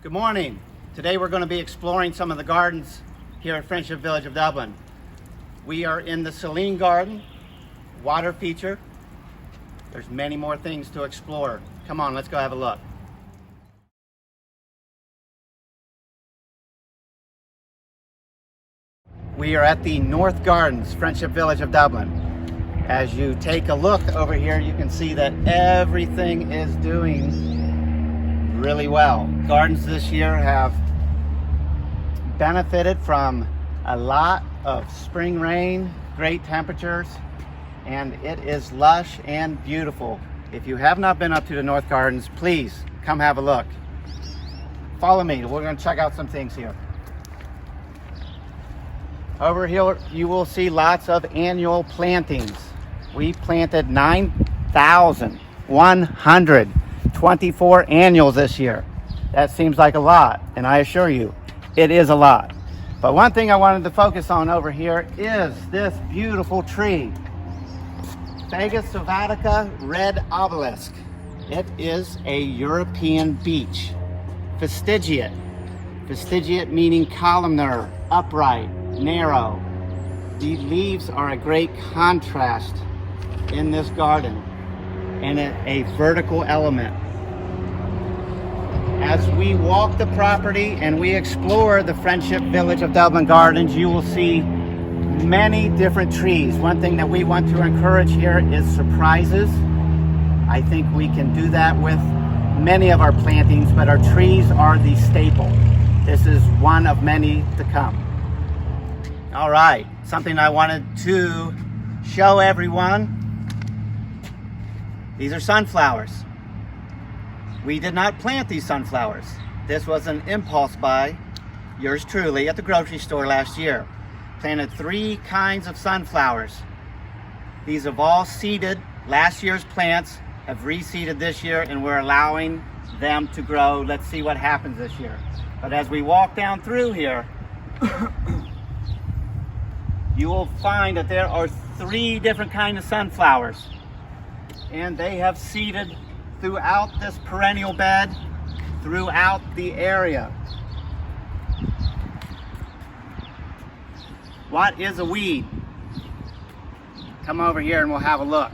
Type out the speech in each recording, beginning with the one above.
Good morning. Today we're going to be exploring some of the gardens here at Friendship Village of Dublin. We are in the Saline garden, water feature. There's many more things to explore. Come on, let's go have a look. We are at the North Gardens, Friendship Village of Dublin. As you take a look over here, you can see that everything is doing really well. Gardens this year have benefited from a lot of spring rain, great temperatures, and it is lush and beautiful. If you have not been up to the North Gardens, please come have a look. Follow me. We're going to check out some things here. Over here you will see lots of annual plantings. We planted 9,124 annuals this year. That seems like a lot, and I assure you, it is a lot. But one thing I wanted to focus on over here is this beautiful tree. Fagus sylvatica red obelisk. It is a European beech. Fastigiate. Fastigiate meaning columnar, upright, narrow. The leaves are a great contrast in this garden and a vertical element. As we walk the property and we explore the Friendship Village of Dublin Gardens, you will see many different trees. One thing that we want to encourage here is surprises. I think we can do that with many of our plantings, but our trees are the staple. This is one of many to come. All right, something I wanted to show everyone. These are sunflowers. We did not plant these sunflowers. This was an impulse buy, yours truly, at the grocery store last year. Planted 3 kinds of sunflowers. These have all seeded. Last year's plants have reseeded this year, and we're allowing them to grow. Let's see what happens this year. But as we walk down through here, you will find that there are 3 different kinds of sunflowers, and they have seeded throughout this perennial bed, throughout the area. What is a weed? Come over here and we'll have a look.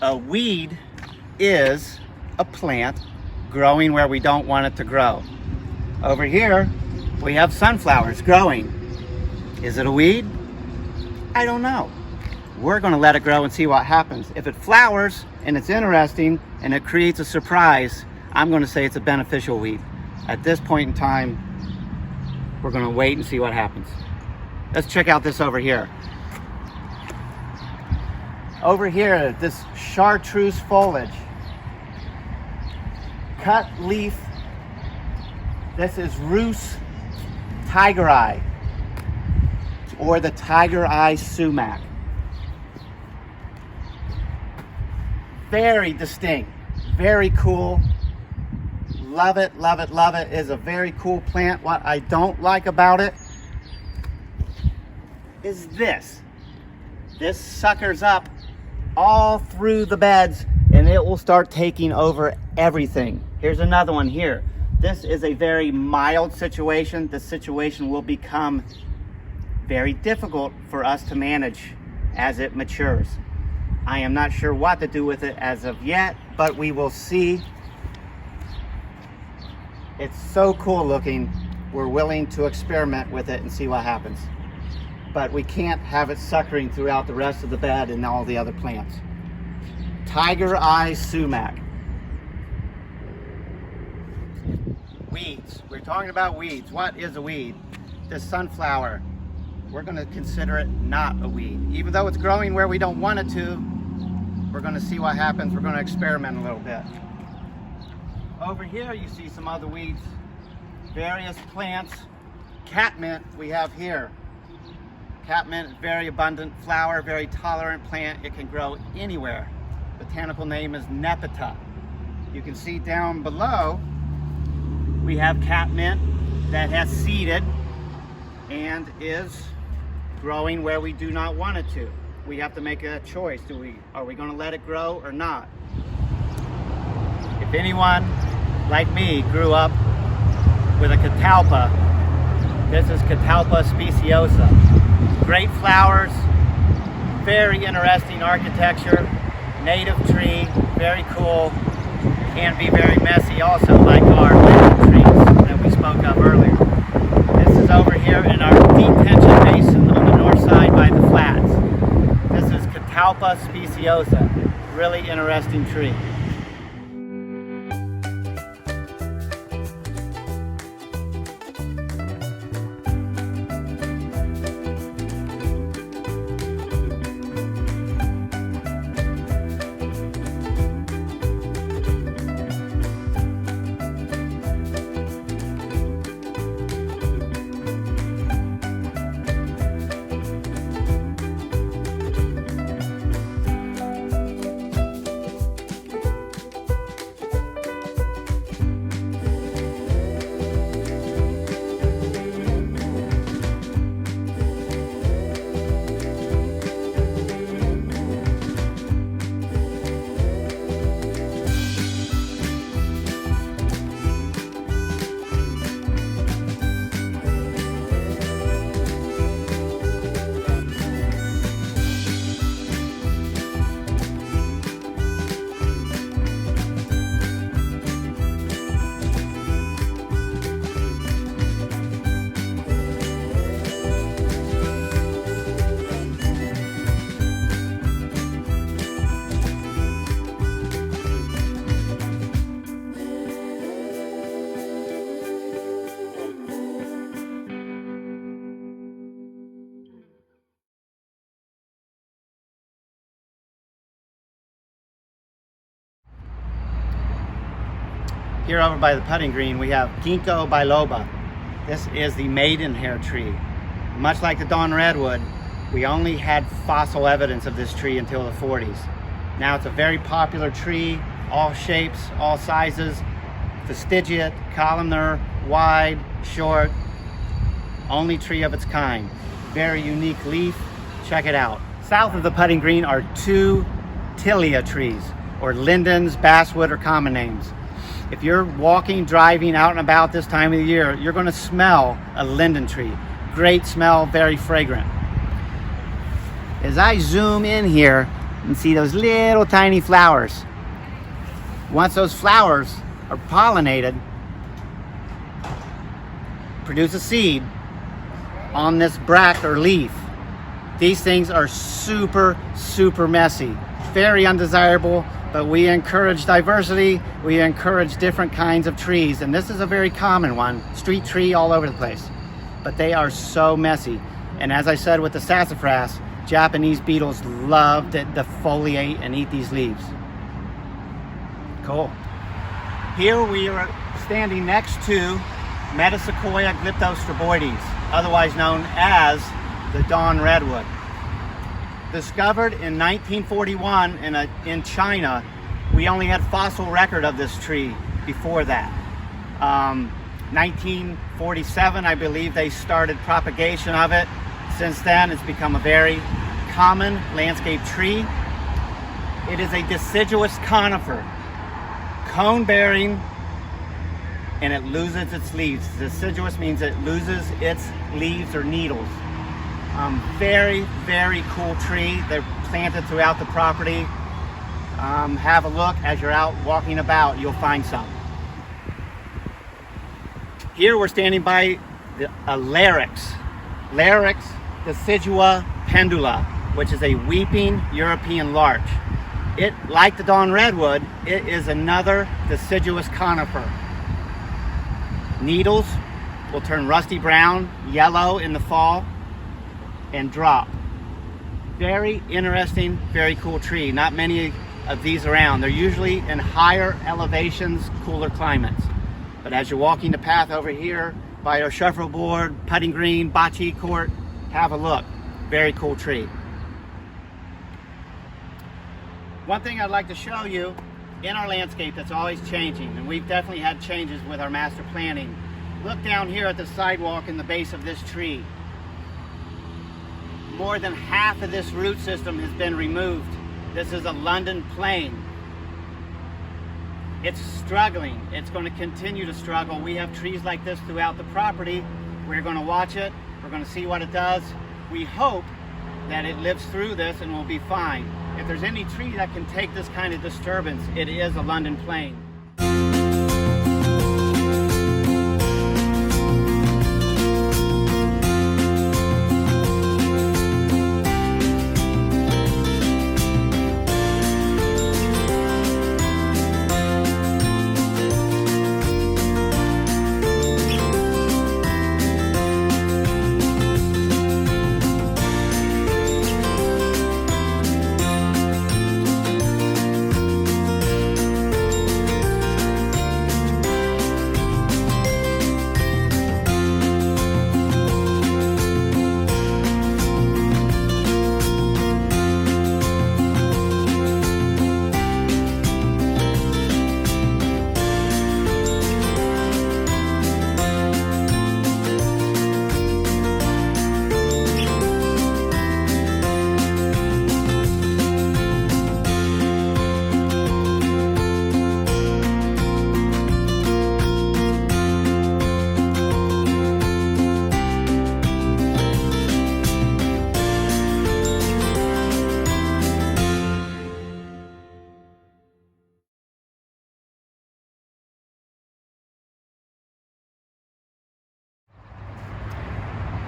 A weed is a plant growing where we don't want it to grow. Over here, we have sunflowers growing. Is it a weed? I don't know. We're going to let it grow and see what happens. If it flowers and it's interesting and it creates a surprise, I'm going to say it's a beneficial weed. At this point in time, we're going to wait and see what happens. Let's check out this over here. Over here, this chartreuse foliage. Cut leaf. This is Rhus tigeri, or the tiger eye sumac. Very distinct, very cool. Love it, love it, love it. It is a very cool plant. What I don't like about it is this. This suckers up all through the beds and it will start taking over everything. Here's another one here. This is a very mild situation. The situation will become very difficult for us to manage as it matures. I am not sure what to do with it as of yet, but we will see. It's so cool looking. We're willing to experiment with it and see what happens. But we can't have it suckering throughout the rest of the bed and all the other plants. Tiger eye sumac. Weeds. We're talking about weeds. What is a weed? This sunflower, we're going to consider it not a weed. Even though it's growing where we don't want it to, we're going to see what happens. We're going to experiment a little bit. Over here you see some other weeds, various plants. Catmint we have here. Catmint, very abundant flower, very tolerant plant. It can grow anywhere. Botanical name is Nepeta. You can see down below we have catmint that has seeded and is growing where we do not want it to. We have to make a choice. Are we going to let it grow or not? anyone like me grew up with a catalpa, this is Catalpa speciosa. Great flowers, very interesting architecture, native tree, very cool, can be very messy also, like our linden trees that we spoke of earlier. This is over here in our deep tension basin on the north side by the flats. This is Catalpa speciosa, really interesting tree. Here over by the putting green, we have Ginkgo biloba. This is the maidenhair tree. Much like the Dawn Redwood, we only had fossil evidence of this tree until the 40s. Now it's a very popular tree, all shapes, all sizes, fastigiate, columnar, wide, short, only tree of its kind. Very unique leaf, check it out. South of the putting green are two tilia trees, or lindens, basswood, or common names. If you're walking, driving out and about this time of the year, you're going to smell a linden tree. Great smell, very fragrant. As I zoom in here and see those little tiny flowers, once those flowers are pollinated, produce a seed on this bract or leaf. These things are super, super messy, very undesirable. But we encourage diversity, we encourage different kinds of trees, and this is a very common one, street tree all over the place. But they are so messy. And as I said with the sassafras, Japanese beetles love to defoliate and eat these leaves. Cool. Here we are standing next to Metasequoia glyptostroboides, otherwise known as the Dawn Redwood. Discovered in 1941 in China. We only had fossil record of this tree before that. 1947, I believe they started propagation of it. Since then, it's become a very common landscape tree. It is a deciduous conifer, cone-bearing, and it loses its leaves. Deciduous means it loses its leaves or needles. Very, very cool tree. They're planted throughout the property. Have a look as you're out walking about, you'll find some. Here we're standing by a Larix decidua pendula, which is a weeping European larch. It, like the Dawn Redwood, it is another deciduous conifer. Needles will turn rusty brown, yellow in the fall, and drop. Very interesting, very cool tree. Not many of these around. They're usually in higher elevations, cooler climates. But as you're walking the path over here by our shuffleboard, putting green, bocce court, have a look. Very cool tree. One thing I'd like to show you in our landscape that's always changing, and we've definitely had changes with our master planning. Look down here at the sidewalk in the base of this tree. More than half of this root system has been removed. This is a London plane. It's struggling. It's going to continue to struggle. We have trees like this throughout the property. We're going to watch it. We're going to see what it does. We hope that it lives through this and will be fine. If there's any tree that can take this kind of disturbance, it is a London plane.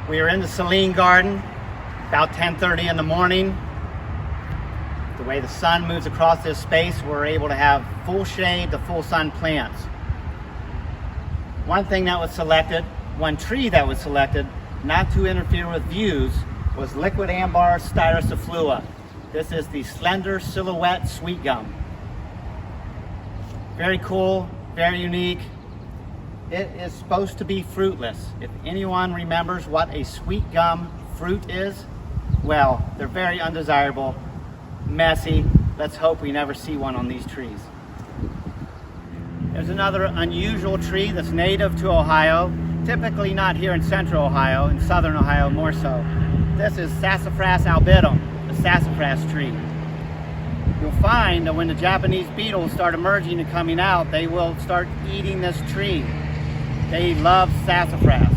We are in the Saline garden, about 10:30 in the morning. The way the sun moves across this space, we're able to have full shade to full sun plants. One thing that was selected, one tree that was selected, not to interfere with views, was liquid ambar styrosiflua. This is the slender silhouette sweet gum. Very cool, very unique. It is supposed to be fruitless. If anyone remembers what a sweet gum fruit is, well, they're very undesirable, messy. Let's hope we never see one on these trees. There's another unusual tree that's native to Ohio, typically not here in central Ohio, in southern Ohio more so. This is Sassafras albidum, the sassafras tree. You'll find that when the Japanese beetles start emerging and coming out, they will start eating this tree. They love sassafras.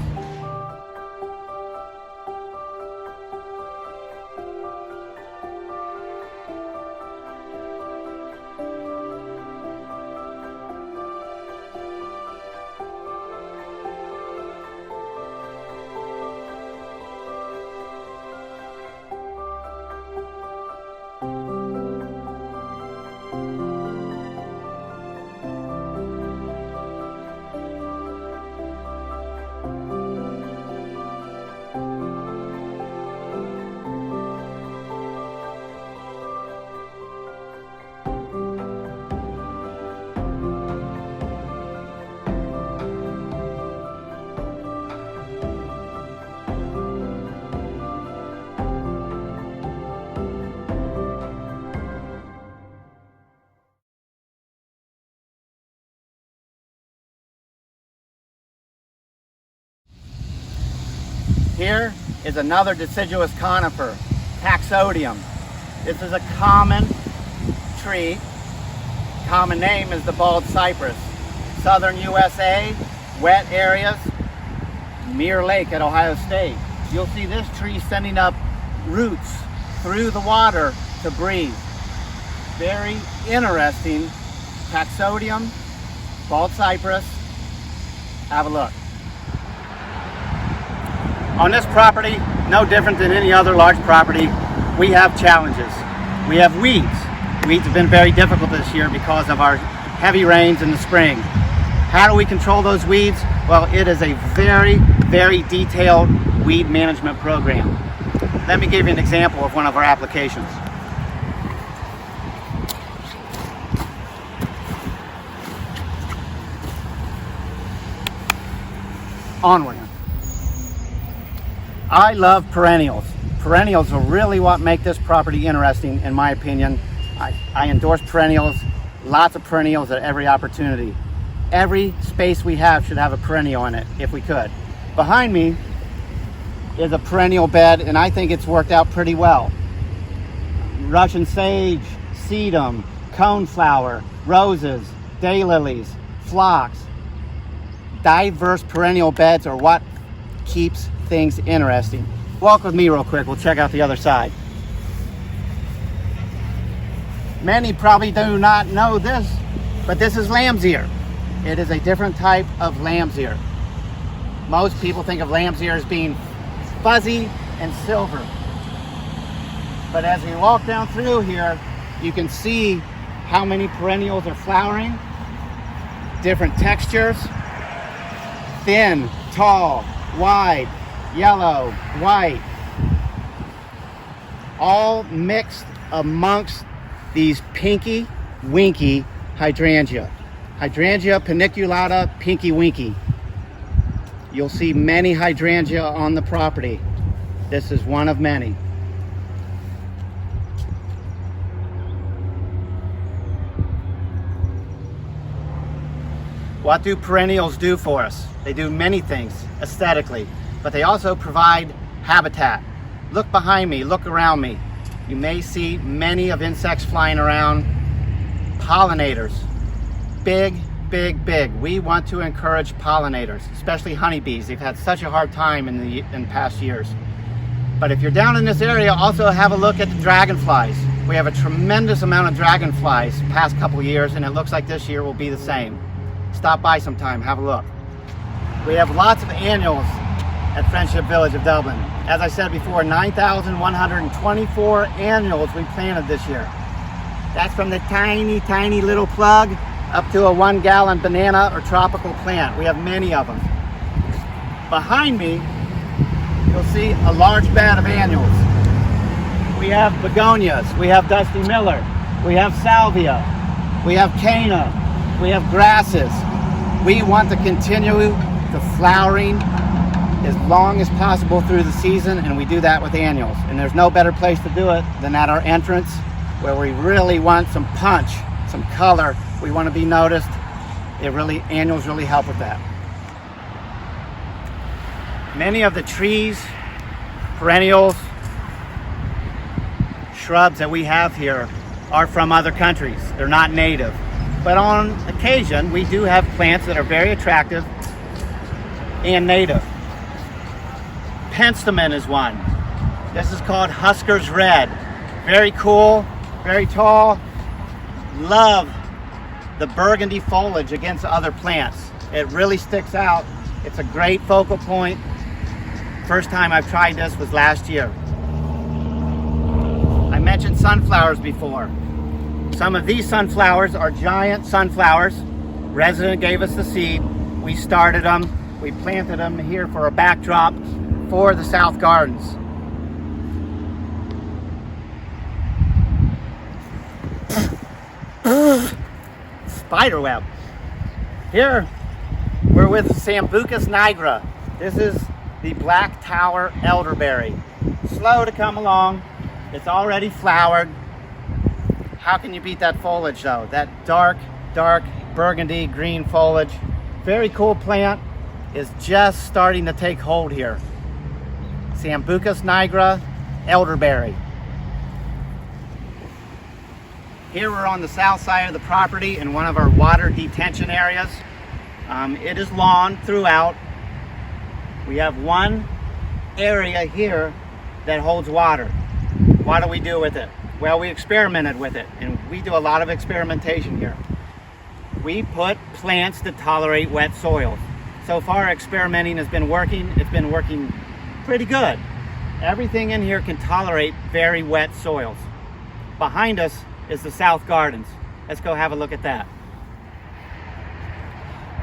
Here is another deciduous conifer, Taxodium. This is a common tree. Common name is the bald cypress. Southern USA, wet areas, Mirror Lake at Ohio State. You'll see this tree sending up roots through the water to breathe. Very interesting. Taxodium, bald cypress. Have a look. On this property, no different than any other large property, we have challenges. We have weeds. Weeds have been very difficult this year because of our heavy rains in the spring. How do we control those weeds? Well, it is a very, very detailed weed management program. Let me give you an example of one of our applications. Onward. I love perennials. Perennials are really what make this property interesting, in my opinion. I endorse perennials, lots of perennials at every opportunity. Every space we have should have a perennial in it, if we could. Behind me is a perennial bed, and I think it's worked out pretty well. Russian sage, sedum, coneflower, roses, daylilies, phlox. Diverse perennial beds are what keeps things interesting. Walk with me real quick, we'll check out the other side. Many probably do not know this, but this is lamb's ear. It is a different type of lamb's ear. Most people think of lamb's ear as being fuzzy and silver. But as we walk down through here, you can see how many perennials are flowering, different textures, thin, tall, wide, yellow, white, all mixed amongst these pinky winky hydrangea. Hydrangea paniculata pinky winky. You'll see many hydrangea on the property. This is one of many. What do perennials do for us? They do many things aesthetically, but they also provide habitat. Look behind me, look around me. You may see many of insects flying around. Pollinators, big, big, big. We want to encourage pollinators, especially honeybees. They've had such a hard time in past years. But if you're down in this area, also have a look at the dragonflies. We have a tremendous amount of dragonflies past couple years, and it looks like this year will be the same. Stop by sometime, have a look. We have lots of annuals at Friendship Village of Dublin. As I said before, 9,124 annuals we planted this year. That's from the tiny, tiny little plug up to a 1-gallon banana or tropical plant. We have many of them. Behind me, you'll see a large bed of annuals. We have begonias, we have Dusty Miller, we have salvia, we have canna, we have grasses. We want to continue the flowering as long as possible through the season, and we do that with annuals. And there's no better place to do it than at our entrance, where we really want some punch, some color. We want to be noticed. Annuals really help with that. Many of the trees, perennials, shrubs that we have here are from other countries. They're not native. But on occasion, we do have plants that are very attractive and native. Penstemon is one. This is called Husker's Red. Very cool, very tall. Love the burgundy foliage against other plants. It really sticks out. It's a great focal point. First time I've tried this was last year. I mentioned sunflowers before. Some of these sunflowers are giant sunflowers. Resident gave us the seed. We started them. We planted them here for a backdrop for the South Gardens. Spiderweb. Here we're with Sambucus nigra. This is the black tower elderberry. Slow to come along. It's already flowered. How can you beat that foliage though? That dark, dark burgundy green foliage. Very cool plant, is just starting to take hold here. Sambucus nigra, elderberry. Here we're on the south side of the property in one of our water detention areas. It is lawn throughout. We have one area here that holds water. What do we do with it? Well, we experimented with it, and we do a lot of experimentation here. We put plants that tolerate wet soils. So far, experimenting has been working. It's been working pretty good. Everything in here can tolerate very wet soils. Behind us is the South Gardens. Let's go have a look at that.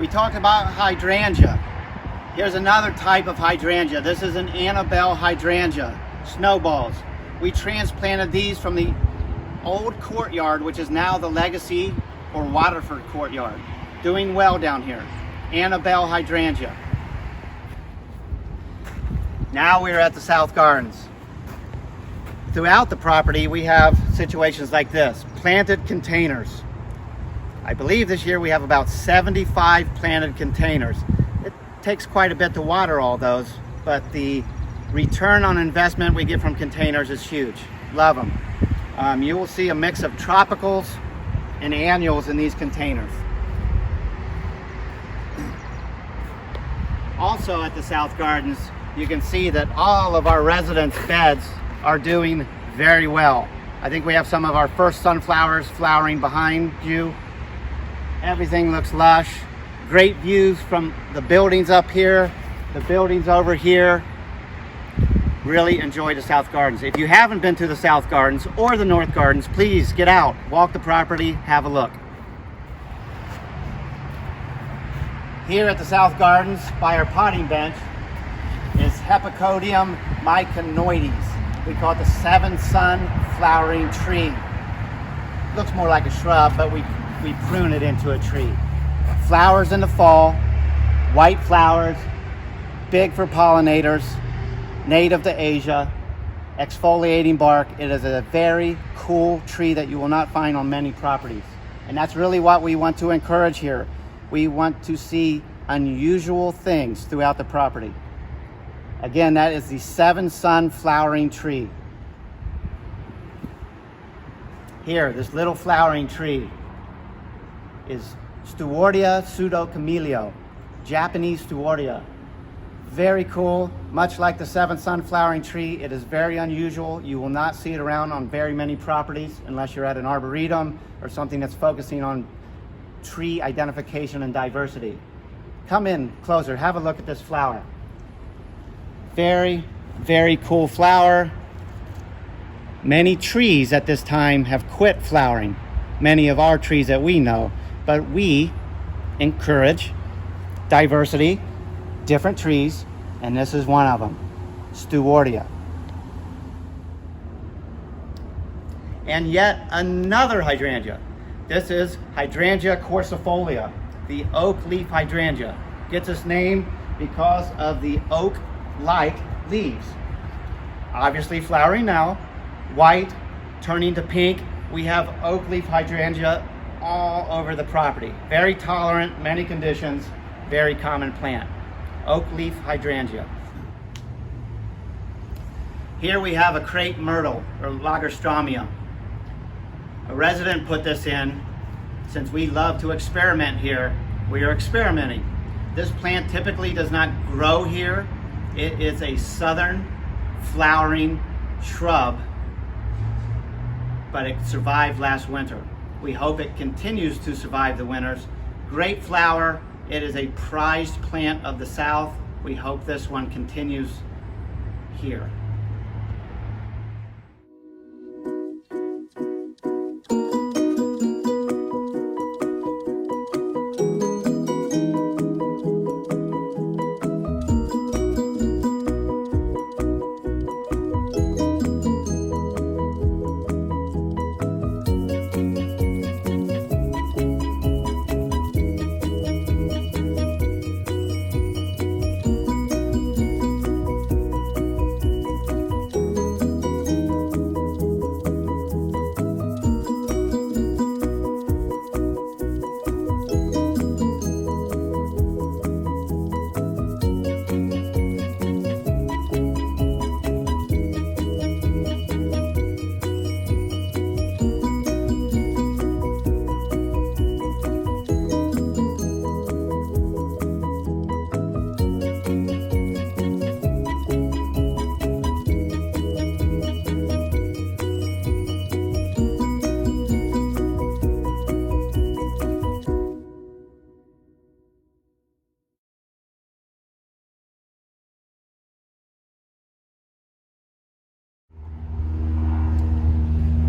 We talked about hydrangea. Here's another type of hydrangea. This is an Annabelle hydrangea, snowballs. We transplanted these from the old courtyard, which is now the Legacy or Waterford courtyard. Doing well down here. Annabelle hydrangea. Now we're at the South Gardens. Throughout the property, we have situations like this. Planted containers. I believe this year we have about 75 planted containers. It takes quite a bit to water all those, but the return on investment we get from containers is huge. Love them. You will see a mix of tropicals and annuals in these containers. Also at the South Gardens, you can see that all of our residents' beds are doing very well. I think we have some of our first sunflowers flowering behind you. Everything looks lush. Great views from the buildings up here, the buildings over here. Really enjoy the South Gardens. If you haven't been to the South Gardens or the North Gardens, please get out, walk the property, have a look. Here at the South Gardens, by our potting bench, is Hepicodium myconoides. We call it the seven sun flowering tree. Looks more like a shrub, but we prune it into a tree. Flowers in the fall, white flowers, big for pollinators, native to Asia, exfoliating bark. It is a very cool tree that you will not find on many properties. And that's really what we want to encourage here. We want to see unusual things throughout the property. Again, that is the seven sun flowering tree. Here, this little flowering tree is Stewardia pseudocamellia, Japanese Stewardia. Very cool, much like the seven sun flowering tree. It is very unusual. You will not see it around on very many properties unless you're at an arboretum or something that's focusing on tree identification and diversity. Come in closer, have a look at this flower. Very, very cool flower. Many trees at this time have quit flowering, many of our trees that we know, but we encourage diversity, different trees, and this is one of them, Stewardia. And yet another hydrangea. This is Hydrangea quercifolia, the oak leaf hydrangea. Gets its name because of the oak-like leaves. Obviously flowering now, white, turning to pink. We have oak leaf hydrangea all over the property. Very tolerant, many conditions, very common plant. Oak leaf hydrangea. Here we have a crepe myrtle, or lagerstromium. A resident put this in. Since we love to experiment here, we are experimenting. This plant typically does not grow here. It is a southern flowering shrub, but it survived last winter. We hope it continues to survive the winters. Great flower. It is a prized plant of the South. We hope this one continues here.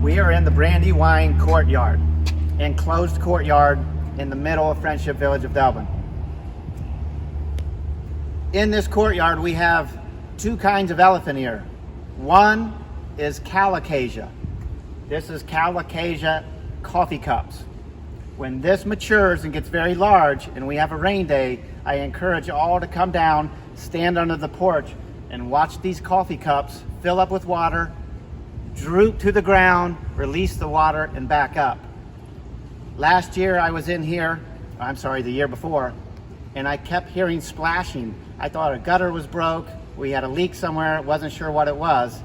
We are in the Brandywine courtyard, enclosed courtyard in the middle of Friendship Village of Dublin. In this courtyard, we have two kinds of elephant ear. One is calocasia. This is calocasia coffee cups. When this matures and gets very large and we have a rain day, I encourage you all to come down, stand under the porch, and watch these coffee cups fill up with water, droop to the ground, release the water, and back up. Last year I was in here, the year before, and I kept hearing splashing. I thought a gutter was broke, we had a leak somewhere, wasn't sure what it was.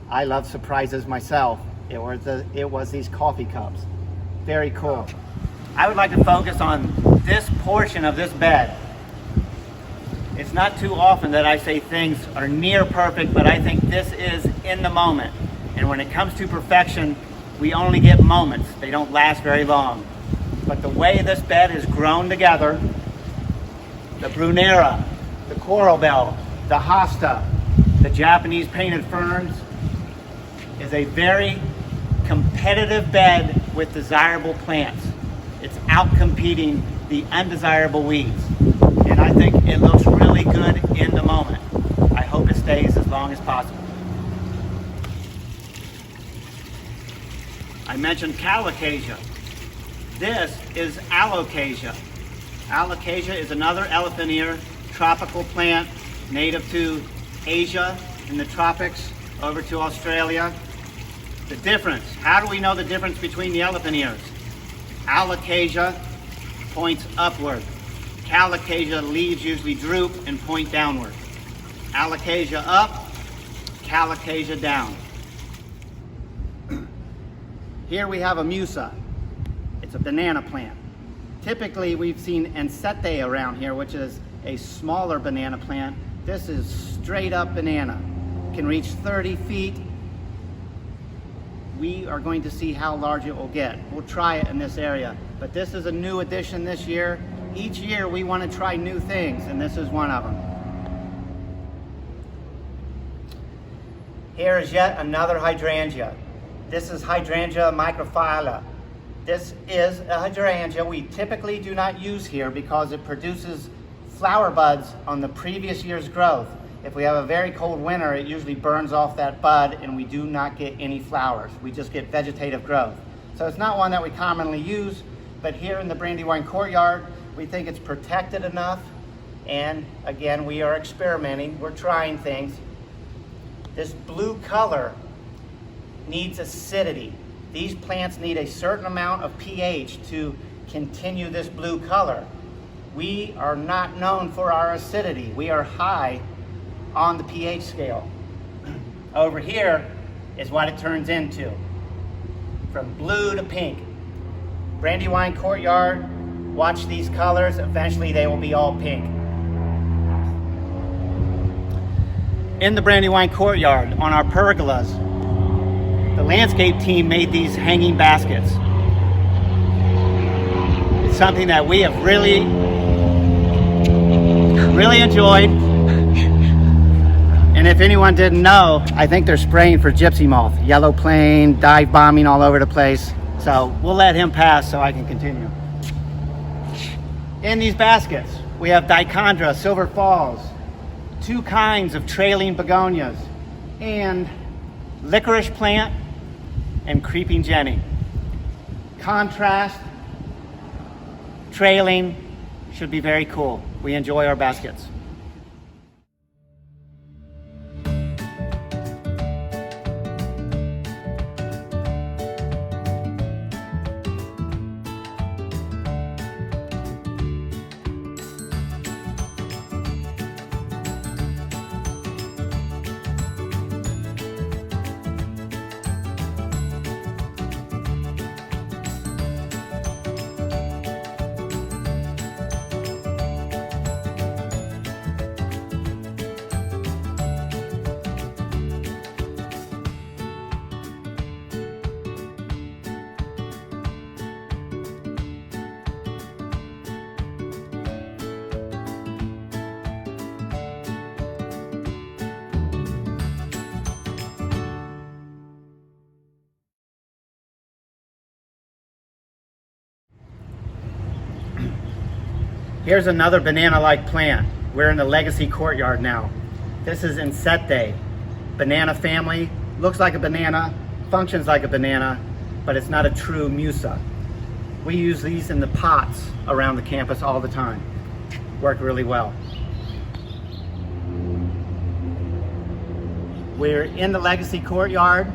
I love surprises myself. It was these coffee cups. Very cool. I would like to focus on this portion of this bed. It's not too often that I say things are near perfect, but I think this is in the moment. And when it comes to perfection, we only get moments. They don't last very long. But the way this bed is grown together, the Brunera, the Coral Bell, the Hosta, the Japanese painted ferns, is a very competitive bed with desirable plants. It's outcompeting the undesirable weeds. And I think it looks really good in the moment. I hope it stays as long as possible. I mentioned Calocasia. This is Alocasia. Alocasia is another elephant ear tropical plant native to Asia in the tropics over to Australia. The difference, how do we know the difference between the elephant ears? Alocasia points upward. Calocasia leaves usually droop and point downward. Alocasia up, Calocasia down. Here we have a musa. It's a banana plant. Typically we've seen ensete around here, which is a smaller banana plant. This is straight up banana. Can reach 30 feet. We are going to see how large it will get. We'll try it in this area. But this is a new addition this year. Each year we want to try new things, and this is one of them. Here is yet another hydrangea. This is Hydrangea microphylla. This is a hydrangea we typically do not use here because it produces flower buds on the previous year's growth. If we have a very cold winter, it usually burns off that bud and we do not get any flowers. We just get vegetative growth. So it's not one that we commonly use, but here in the Brandywine courtyard, we think it's protected enough. And again, we are experimenting, we're trying things. This blue color needs acidity. These plants need a certain amount of pH to continue this blue color. We are not known for our acidity. We are high on the pH scale. Over here is what it turns into. From blue to pink. Brandywine courtyard, watch these colors, eventually they will be all pink. In the Brandywine courtyard, on our pergolas, the landscape team made these hanging baskets. It's something that we have really enjoyed. And if anyone didn't know, I think they're spraying for gypsy moth, yellow plane, dive bombing all over the place. So we'll let him pass so I can continue. In these baskets, we have dichondra, silver falls, 2 kinds of trailing begonias, and licorice plant and creeping jenny. Contrast, trailing, should be very cool. We enjoy our baskets. Here's another banana-like plant. We're in the Legacy courtyard now. This is Ensete, banana family. Looks like a banana, functions like a banana, but it's not a true musa. We use these in the pots around the campus all the time. Work really well. We're in the Legacy courtyard.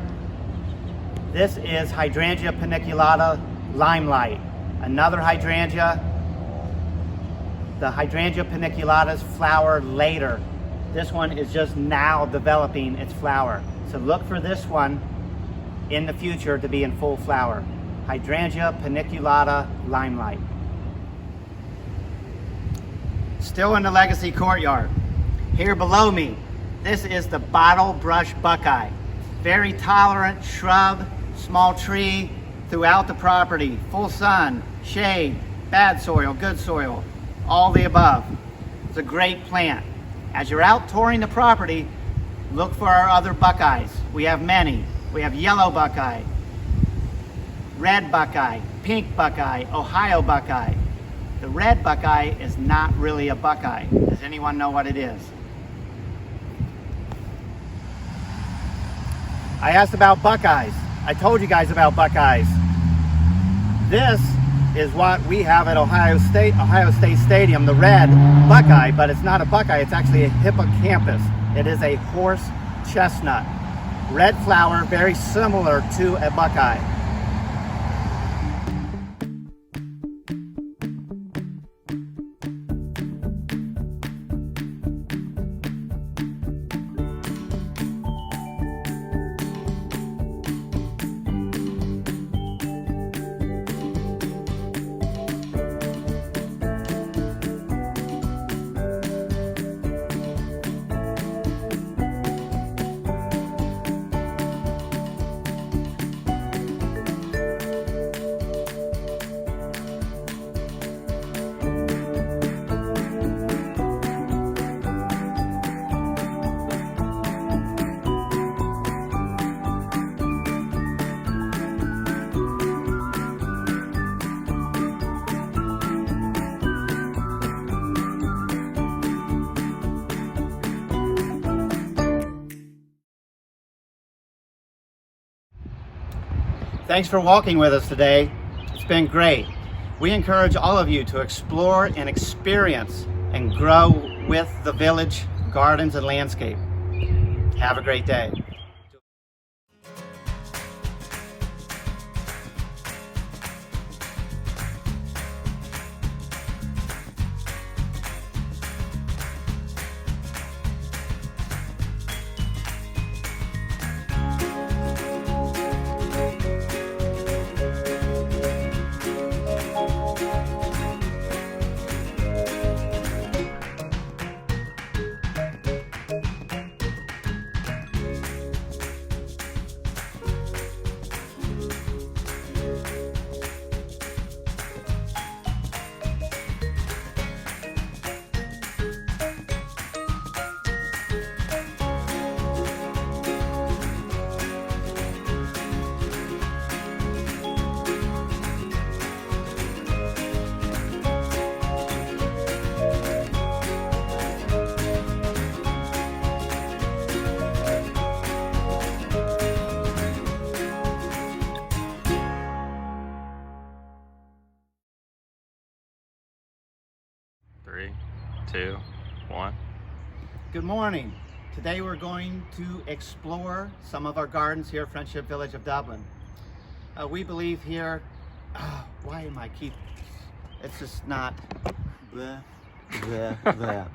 This is Hydrangea paniculata limelight, another hydrangea. The Hydrangea paniculatas flower later. This one is just now developing its flower. So look for this one in the future to be in full flower. Hydrangea paniculata limelight. Still in the Legacy courtyard. Here below me, this is the bottle brush buckeye. Very tolerant shrub, small tree throughout the property. Full sun, shade, bad soil, good soil, all the above. It's a great plant. As you're out touring the property, look for our other buckeyes. We have many. We have yellow buckeye, red buckeye, pink buckeye, Ohio buckeye. The red buckeye is not really a buckeye. Does anyone know what it is? I asked about buckeyes. I told you guys about buckeyes. This is what we have at Ohio State Stadium, the red buckeye, but it's not a buckeye, it's actually a hippocampus. It is a horse chestnut. Red flower, very similar to a buckeye. Thanks for walking with us today. It's been great. We encourage all of you to explore and experience and grow with the village gardens and landscape. Have a great day. Three, two, one. Good morning. Today we're going to explore some of our gardens here at Friendship Village of Dublin. We believe here, why am I it's just not, bleh, bleh, bleh.